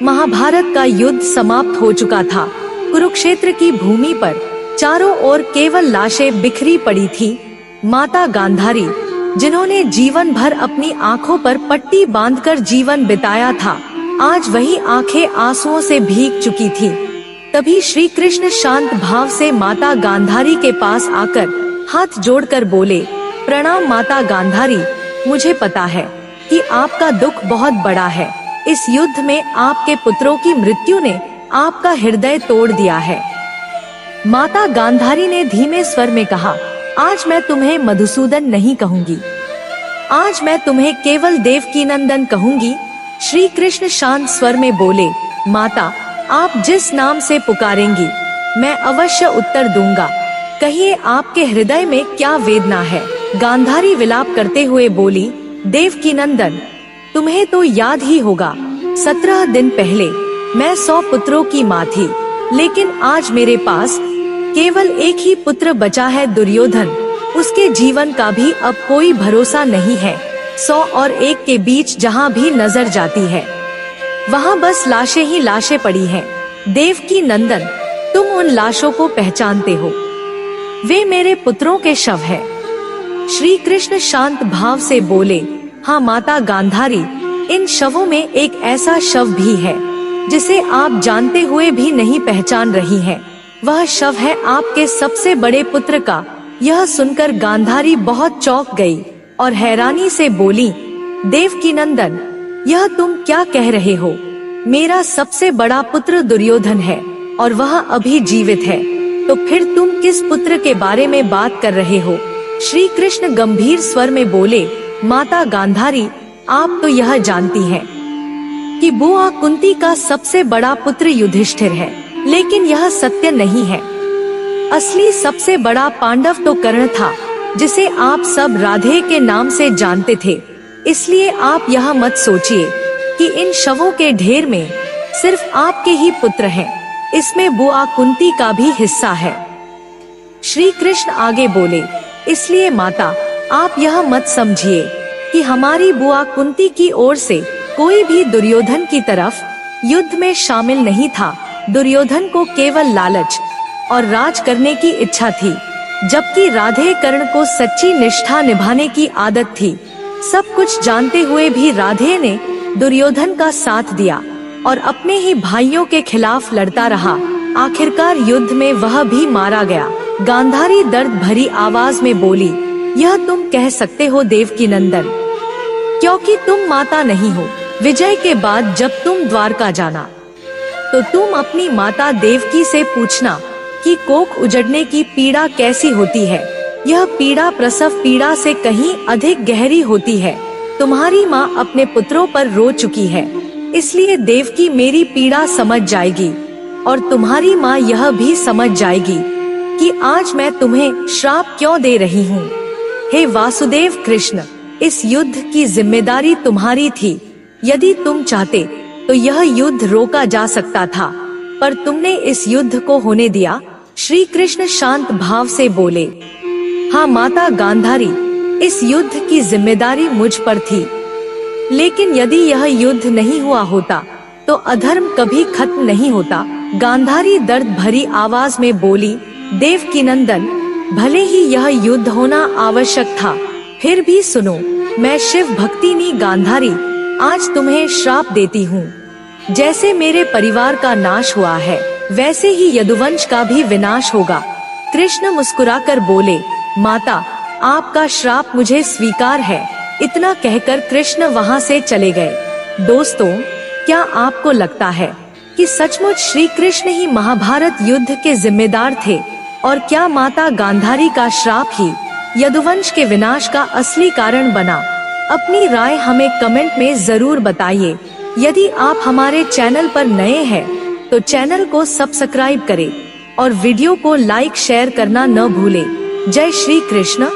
महाभारत का युद्ध समाप्त हो चुका था। कुरुक्षेत्र की भूमि पर चारों ओर केवल लाशें बिखरी पड़ी थी। माता गांधारी, जिन्होंने जीवन भर अपनी आंखों पर पट्टी बांधकर जीवन बिताया था, आज वही आंखें आंसुओं से भीग चुकी थी। तभी श्री कृष्ण शांत भाव से माता गांधारी के पास आकर हाथ जोड़कर बोले, प्रणाम माता गांधारी, मुझे पता है कि आपका दुख बहुत बड़ा है। इस युद्ध में आपके पुत्रों की मृत्यु ने आपका हृदय तोड़ दिया है। माता गांधारी ने धीमे स्वर में कहा, आज मैं तुम्हें मधुसूदन नहीं कहूंगी, आज मैं तुम्हें केवल देवकीनंदन कहूंगी। श्री कृष्ण शांत स्वर में बोले, माता, आप जिस नाम से पुकारेंगी मैं अवश्य उत्तर दूंगा। कहिए आपके हृदय में क्या वेदना है। गांधारी विलाप करते हुए बोली, देवकीनंदन, तुम्हें तो याद ही होगा, 17 दिन पहले मैं 100 पुत्रों की माँ थी, लेकिन आज मेरे पास केवल एक ही पुत्र बचा है, दुर्योधन। उसके जीवन का भी अब कोई भरोसा नहीं है। 100 और 1 के बीच जहाँ भी नजर जाती है वहाँ बस लाशें ही लाशें पड़ी हैं। देवकीनंदन, तुम उन लाशों को पहचानते हो, वे मेरे पुत्रों के शव है। श्री कृष्ण शांत भाव से बोले, हाँ माता गांधारी, इन शवों में एक ऐसा शव भी है जिसे आप जानते हुए भी नहीं पहचान रही हैं। वह शव है आपके सबसे बड़े पुत्र का। यह सुनकर गांधारी बहुत चौंक गई और हैरानी से बोली, देवकीनंदन, यह तुम क्या कह रहे हो? मेरा सबसे बड़ा पुत्र दुर्योधन है और वह अभी जीवित है, तो फिर तुम किस पुत्र के बारे में बात कर रहे हो? श्री कृष्ण गंभीर स्वर में बोले, माता गांधारी, आप तो यह जानती हैं कि बुआ कुंती का सबसे बड़ा पुत्र युधिष्ठिर है, लेकिन यह सत्य नहीं है। असली सबसे बड़ा पांडव तो कर्ण था, जिसे आप सब राधे के नाम से जानते थे। इसलिए आप यह मत सोचिए कि इन शवों के ढेर में सिर्फ आपके ही पुत्र हैं, इसमें बुआ कुंती का भी हिस्सा है। श्री कृष्ण आगे बोले, इसलिए माता, आप यह मत समझिए कि हमारी बुआ कुंती की ओर से कोई भी दुर्योधन की तरफ युद्ध में शामिल नहीं था। दुर्योधन को केवल लालच और राज करने की इच्छा थी, जबकि राधे कर्ण को सच्ची निष्ठा निभाने की आदत थी। सब कुछ जानते हुए भी राधे ने दुर्योधन का साथ दिया और अपने ही भाइयों के खिलाफ लड़ता रहा। आखिरकार युद्ध में वह भी मारा गया। गांधारी दर्द भरी आवाज में बोली, यह तुम कह सकते हो देवकीनंदन, क्योंकि तुम माता नहीं हो। विजय के बाद जब तुम द्वारका जाना तो तुम अपनी माता देवकी से पूछना कि कोख उजड़ने की पीड़ा कैसी होती है। यह पीड़ा प्रसव पीड़ा से कहीं अधिक गहरी होती है। तुम्हारी माँ अपने पुत्रों पर रो चुकी है, इसलिए देवकी मेरी पीड़ा समझ जाएगी और तुम्हारी माँ यह भी समझ जाएगी कि आज मैं तुम्हें श्राप क्यों दे रही हूँ। हे वासुदेव कृष्ण, इस युद्ध की जिम्मेदारी तुम्हारी थी। यदि तुम चाहते तो यह युद्ध रोका जा सकता था, पर तुमने इस युद्ध को होने दिया। श्री कृष्ण शांत भाव से बोले, हाँ माता गांधारी, इस युद्ध की जिम्मेदारी मुझ पर थी, लेकिन यदि यह युद्ध नहीं हुआ होता तो अधर्म कभी खत्म नहीं होता। गांधारी दर्द भरी आवाज में बोली, देवकीनंदन, भले ही यह युद्ध होना आवश्यक था, फिर भी सुनो, मैं शिव भक्तिनी गांधारी आज तुम्हें श्राप देती हूँ। जैसे मेरे परिवार का नाश हुआ है, वैसे ही यदुवंश का भी विनाश होगा। कृष्ण मुस्कुराकर बोले, माता, आपका श्राप मुझे स्वीकार है। इतना कहकर कृष्ण वहाँ से चले गए। दोस्तों, क्या आपको लगता है कि सचमुच श्री कृष्ण ही महाभारत युद्ध के जिम्मेदार थे, और क्या माता गांधारी का श्राप ही यदुवंश के विनाश का असली कारण बना? अपनी राय हमें कमेंट में जरूर बताइए। यदि आप हमारे चैनल पर नए हैं तो चैनल को सब्सक्राइब करें और वीडियो को लाइक शेयर करना न भूलें। जय श्री कृष्ण।